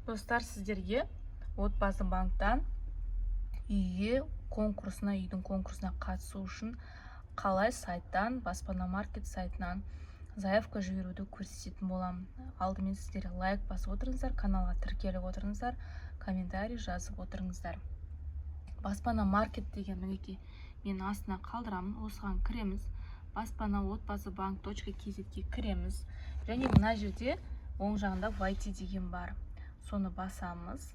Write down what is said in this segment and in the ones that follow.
Достар, сіздерге отбасы банктан үйдің конкурсына қатысу үшін қалай сайттан, баспана маркет сайтынан заявка жіберуді көрсететін боламын. Алдымен сіздер лайк басып отырыңыздар, каналға тіркеліп отырыңыздар, комментарий жазып отырыңыздар. Баспана маркет деген мінекей мен астына қалдырамын. Осыған кіреміз. Баспана отбасы bank.kz-ге кіреміз. Және мына жерде оң жағында YT деген бар. Соны басамыз.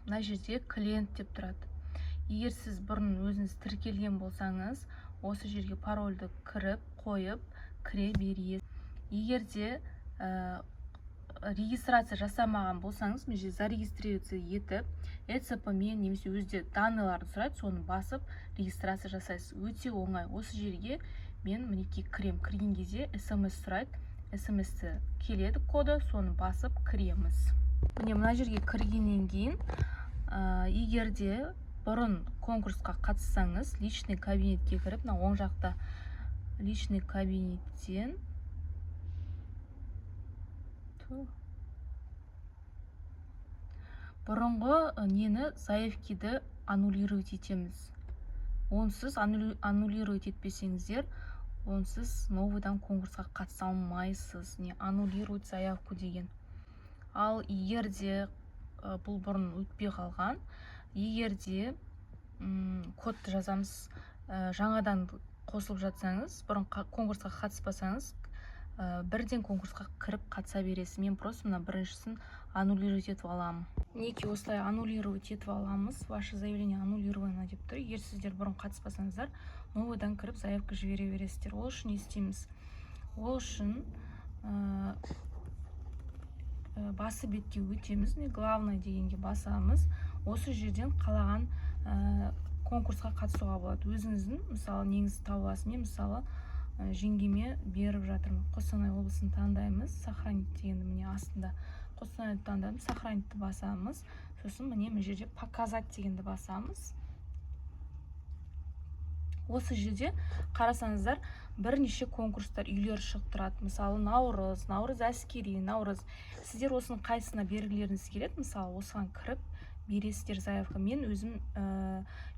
Мына жерде клиент деп тұрады. Егер сіз бұрын өзіңіз тіркелген болсаңыз, осы жерге парольді кіріп, қойып, кіре бересіз. Егер де регистрация жасамаған болсаңыз, мен зарегистрироваться етіп, ЭЦП-мен немесе өзде данныйларды сұрайды, соны басып, регистрация жасайсыз. Өте оңай. Осы жерге мен мінекей кірем. Кірген кезде SMS сұрайды. SMS-ті келеді коды, соны басып кіреміз. Мына жерге кіргеннен кейін, егер де бұрын конкурсқа қатыссаңыз, личный кабинетке кіріп, оң жақта личный кабинеттен бұрынғы нені заявкиді аннулировать етеміз. Онсыз аннулировать етпесеңіздер, онсыз новыйдан конкурсқа қатыса алмайсыз. Не аннулировать заявку деген. Ал егер де бұл бұрын өтпей қалған, егер де кодты жазамыз, жаңадан қосылып жатсаңыз, бұрын конкурсқа қатыспасаңыз, бірден конкурсқа кіріп қатыса бересіз. Мен просто мына біріншісін аннулировать етіп аламын. Неке осылай аннулировать етіп аламыз. Ваше заявление аннулировано деп тұр. Егер сіздер бұрын қатыспасаңыздар, новыйдан кіріп заявка жібере бересіздер. Ол үшін не істейміз? Ол үшін басы бетке өтеміз. Главное дегенге басамыз. Осы жерден қалаған конкурсқа қатысуға болады. Өзіңіздің, мысалы, неңізді тауып аласыз. Мен, мысалы, жеңгеме беріп жатырмын. Қостанай облысын таңдаймыз. Сохранить дегенді міне астында. Қостанайды таңдадым. Сохранитті басамыз. Сосын міне жерде показать дегенді басамыз. Осы жерде қарасаңыздар, бірнеше конкурстар, үйлер шығып тұрады. Мысалы, наурыз әскери, наурыз. Сіздер осының қайсына бергілеріңіз келеді. Мысалы, осыған кіріп бересіздер заявка. Мен өзім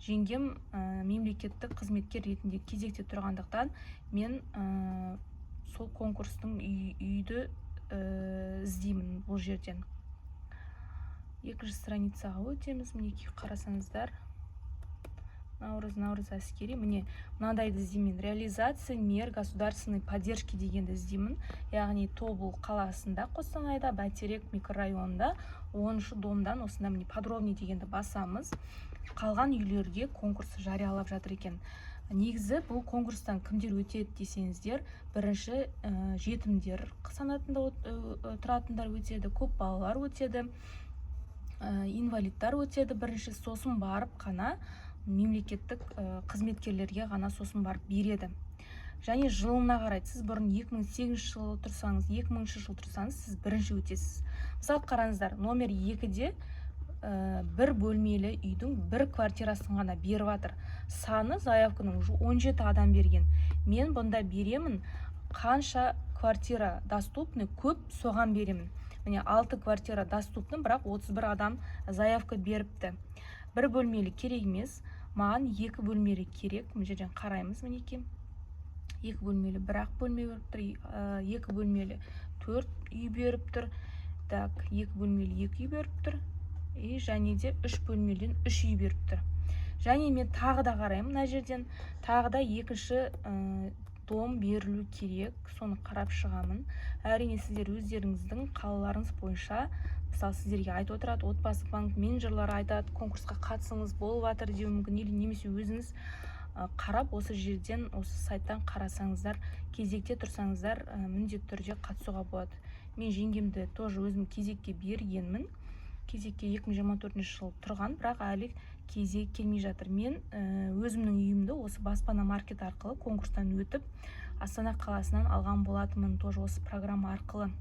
жеңгем мемлекеттік қызметкер ретінде кезекте тұрғандықтан, мен сол конкурстың үйді іздеймін бұл жерден. Екінші страницаға өтеміз. Мінекей қарасаңыздар, наурыз әскери. Міне мынандайды іздеймін. Реализация мер государственной поддержки дегенді іздеймін. Яғни Тобыл қаласында, Қостанайда, Бәйтерек микрорайонында 10-шы домдан осында міне подробный дегенді басамыз. Қалған үйлерге конкурс жариялап жатыр екен. Негізі бұл конкурстан кімдер өтеді десеңіздер, бірінші жетімдер санатында тұратындар өтеді, көп балалар өтеді, инвалидтар өтеді бірінші, сосын барып қана мемлекеттік қызметкерлерге ғана сосын барып береді. Және жылына қарайды. Сіз бұрын 2008 жылы тұрсаңыз, 2000 жыл тұрсаңыз, сіз бірінші өтесіз. Мысалы, қараңыздар, номер 2-де бір бөлмелі үйдің бір квартирасын ғана беріп жатыр. Саны заявканың 17 адам берген. Мен бұнда беремін, қанша квартира доступны, көп соған беремін. Міне 6 квартира доступны, бірақ 31 адам заявка беріпті. Бір бөлмелі керек емес, маған 2 бөлмелі керек. Бұл жерден қараймыз, мінекей. 2 бөлмелі, бірақ бөлме беріп тұр, 2 бөлмелі 4 үй беріп тұр. Так, 2 бөлмелі 2 үй беріп тұр. Және де 3 бөлмеліден 3 үй беріп тұр. Және мен тағы да қараймын, мына жерден тағы да екінші дом берілу керек. Соны қарап шығамын. Әрине сіздер өздеріңіздің қалаларыңыз бойынша, мысалы, сіздерге айтып отырады, отбасы банк менеджерлары айтады, конкурсқа қатысыңыз болып жатыр деуі мүмкін, немесе өзіңіз қарап, осы жерден, осы сайттан қарасаңыздар, кезекте тұрсаңыздар, міндетті түрде қатысуға болады. Мен жеңгемді тоже өзім кезекке бергенмін. Кезекке 2024 жыл тұрған, бірақ әлі кезек келмей жатыр. Мен өзімнің үйімді осы баспана маркет арқылы конкурстан өтіп, Астана қаласынан алған болатынмын, тоже осы программа арқылы.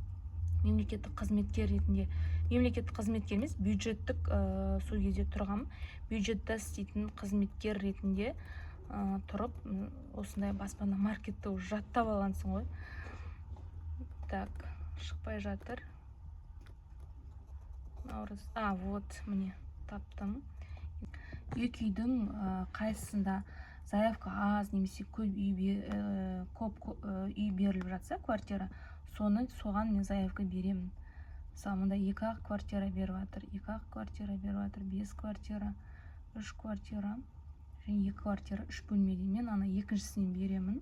Мемлекеттік қызметкер ретінде, мемлекеттік қызметкер емес, бюджеттік сол кезде тұрғам, бюджетті істейтін қызметкер ретінде тұрып, осындай баспана маркетті жаттап алғансың ғой. Так, шықпай жатыр. наурыз. Вот міне таптым. Екі үйдің қайсысында заявка аз немесе көп үй беріліп жатса, квартира, соған мен заявка беремін. Мысалы, мында 2-ақ квартира беріп жатыр, 2-ақ квартира беріп жатыр, 5 квартира, 3 квартира және 2 квартира, 3 бөлмелі. Мен ана екіншісінен беремін.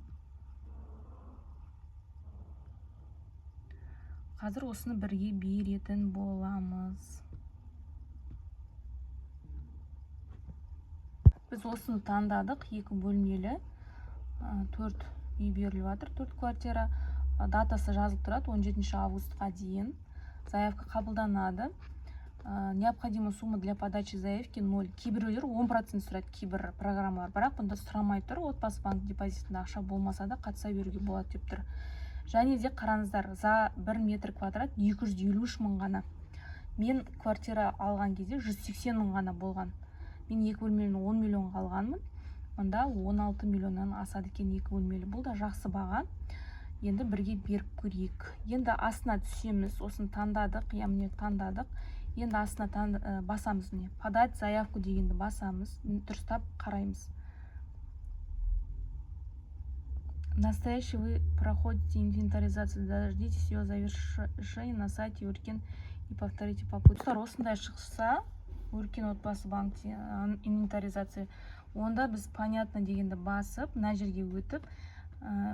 Қазір осыны бірге беретін боламыз. Біз осыны таңдадық, 2 бөлмелі, 4 үй беріліп жатыр, 4 квартира. Датасы жазылып тұрады 17 августқа дейін. Заявка қабылданады. Необходима сумма для подачи заявки 0. Кейбіреулер 10% сұрайды, кейбір программалар. Бірақ бұнда сұрамай тұр. Отбасы банк депозитінде ақша болмаса да қатыса беруге болады деп тұр. Және де қараңыздар, за 1 метр квадрат 253 мың ғана. Мен квартира алған кезде 180 мың ғана болған. Мен 2 бөлмелі 10 миллионға алғанмын. Мұнда 16 миллионнан асады екен 2 бөлмелі. Бұл да жақсы баға. Енді бірге беріп көрейік. Енді астына түсеміз. Осын таңдадық, яғни таңдадық. Енді астына басамыз. Подать заявку дегенді басамыз. Дұрыстап қараймыз. Настоящий вы проходите инвентаризацию. Дождитесь ее завершения на сайте Өркен и повторите попытку. Осындай шықса, Өркен отбасы банкте инвентаризация. Онда біз понятно дегенді басып, мына жерге өтіп,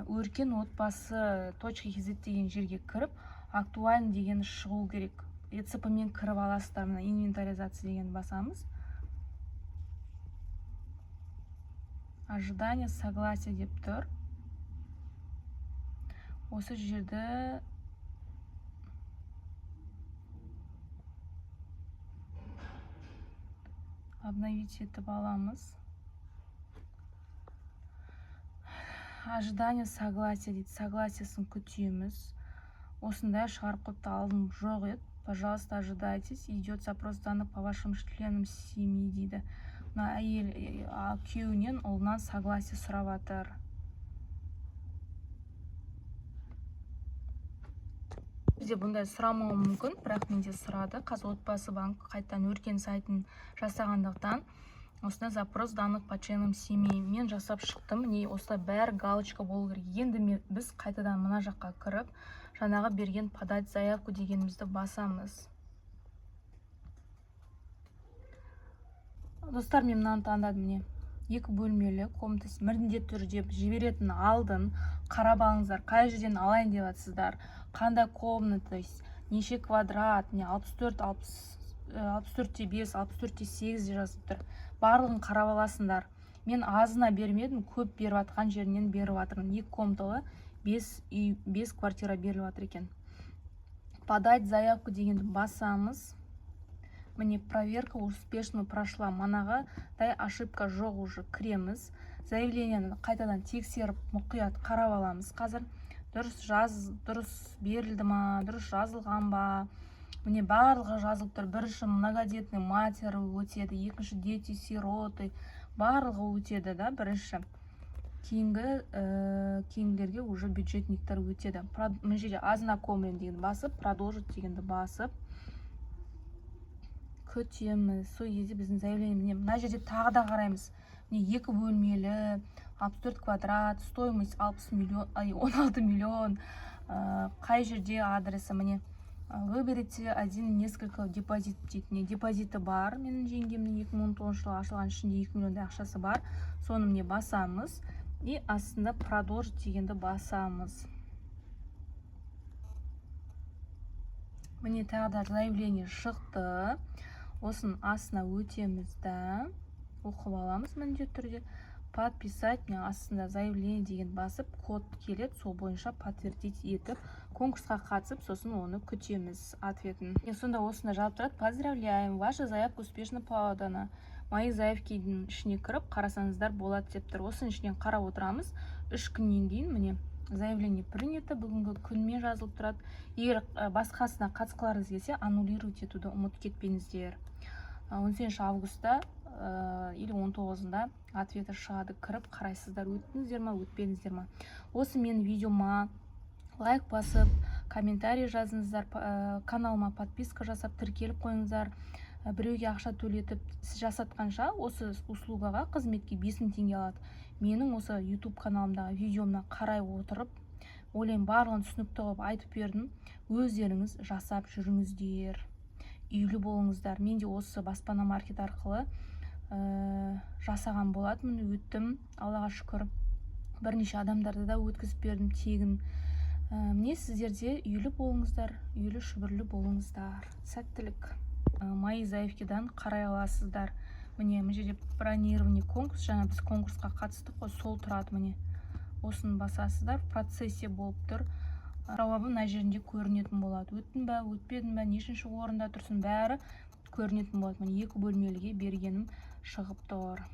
Өркен отбасы .kz деген жерге кіріп, актуальны деген шығу керек. ЕЦП-мен кіріп аласыздар, мына инвентаризация деген басамыз. Ожидание, согласие деп тұр. Осы жерді обновить етіп аламыз. Ожидание, согласие дейді. Согласиесін күтеміз. Осындай шығарып қойыпты, алдым жоқ еді. Пожалуйста, ожидайтесь. Идет запрос данных по вашим членам семьи дейді. Мына әйел күйеуінен ұлынан согласие сұрап жатыр. Бізде бұндай сұрамауы мүмкін, бірақ менде сұрады. Қазір отбасы банк қайтадан Өркен сайтын жасағандықтан осында запрос данных по членам семьи мен жасап шықтым. Не осылай бәрі галочка болу керек. Енді біз қайтадан мына жаққа кіріп, жаңағы берген подать заявку дегенімізді басамыз. Достар, мен мынаны таңдадым. Міне 2 бөлмелі комнатасы міндетті түрде жіберетін алдын қарап алыңыздар. Қай жерден алайын деп жатсыздар, қандай комната, неше квадрат, не 64, 64-5, 64-8 жазып тұр. Барлығын қарап аласыңдар. Мен азына бермедім, көп беріп атқан жерінен беріп атырмын. 2 комнаталы 5 квартира беріліп атыр екен. Подать заявку дегенді басамыз. Міне проверка успешно прошла. Манаға дай ошибка жоқ уже кіреміз. Заявлениені қайтадан тексеріп мұқият қарап аламыз. Қазір дұрыс берілді ма, дұрыс жазылған ба. Міне барлығы жазылып тұр. Бірінші многодетный матері өтеді, екінші дети сироты, барлығы өтеді да, бірінші. Кейінгілерге уже бюджетниктер өтеді. Мына жерде ознакомлен дегенді басып, продолжить дегенді басып күтеміз. Сол кезде біздің заявление. Мына жерде тағы да қараймыз. Міне 2 бөлмелі, 64 квадрат, стоимость 16 миллион. Қай жерде адресы, міне выберите один несколько депозит дейді. Депозиті бар. Менің жеңгемнің 2019 жылы ашылған ішінде 2 миллиондай ақшасы бар. Соны міне басамыз. И астында продолжить дегенді басамыз. Міне тағы да заявление шықты. Осын астына өтеміз да. Оқып аламыз міндетті түрде. Подписать, міне астында заявление деген басып, код келеді, сол бойынша подтвердить етіп, конкурсқа қатысып, сосын оны күтеміз ответін. Сонда осында жауап тұрады: поздравляем, ваша заявка успешно подана. Мои заявкенің ішіне кіріп, қарасаңыздар болады деп тұр. Осының ішінен қарап отырамыз. 3 күннен кейін міне заявление принято, бүгінгі күнмен жазылып тұрады. Егер басқасына қатысқыларыңыз келсе, аннулировать етуді ұмыт кетпеңіздер. 18 августта или 19-ында ответі шығады, кіріп қарайсыздар, өттіңіздер ма, өтпедіңіздер ма. Осы мен видеома лайк басып, комментарий жазыңыздар, каналыма подписка жасап тіркеліп қойыңыздар. Біреуге ақша төлетіп сіз жасатқанша осы услугаға, қызметке 5000 теңге алады. Менің осы YouTube каналымдағы видеомна қарай отырып, ойлаймын барлығын түсінікті қылып айтып бердім. Өздеріңіз жасап жүріңіздер, үйлі болыңыздар. Мен де осы баспана маркет арқылы жасаған болатынмын, өттім, Аллаға шүкір. Бірнеше адамдарды да өткізіп бердім тегін. Міне сіздерде үйлі болыңыздар, үйлі шүбірлі болыңыздар. Сәттілік. Мои заявкадан қарай аласыздар. Міне мына жерде бронирование конкурс, жаңа біз конкурсқа қатыстық қой, сол тұрады. Міне осыны басасыздар, в процессе болып тұр. Жауабы мына жерінде көрінетін болады. Өттің бе, өтпедің бе, нешінші орында тұрсын, бәрі көрінетін болады. Міне 2 бөлмеліге бергенім шығып тұр.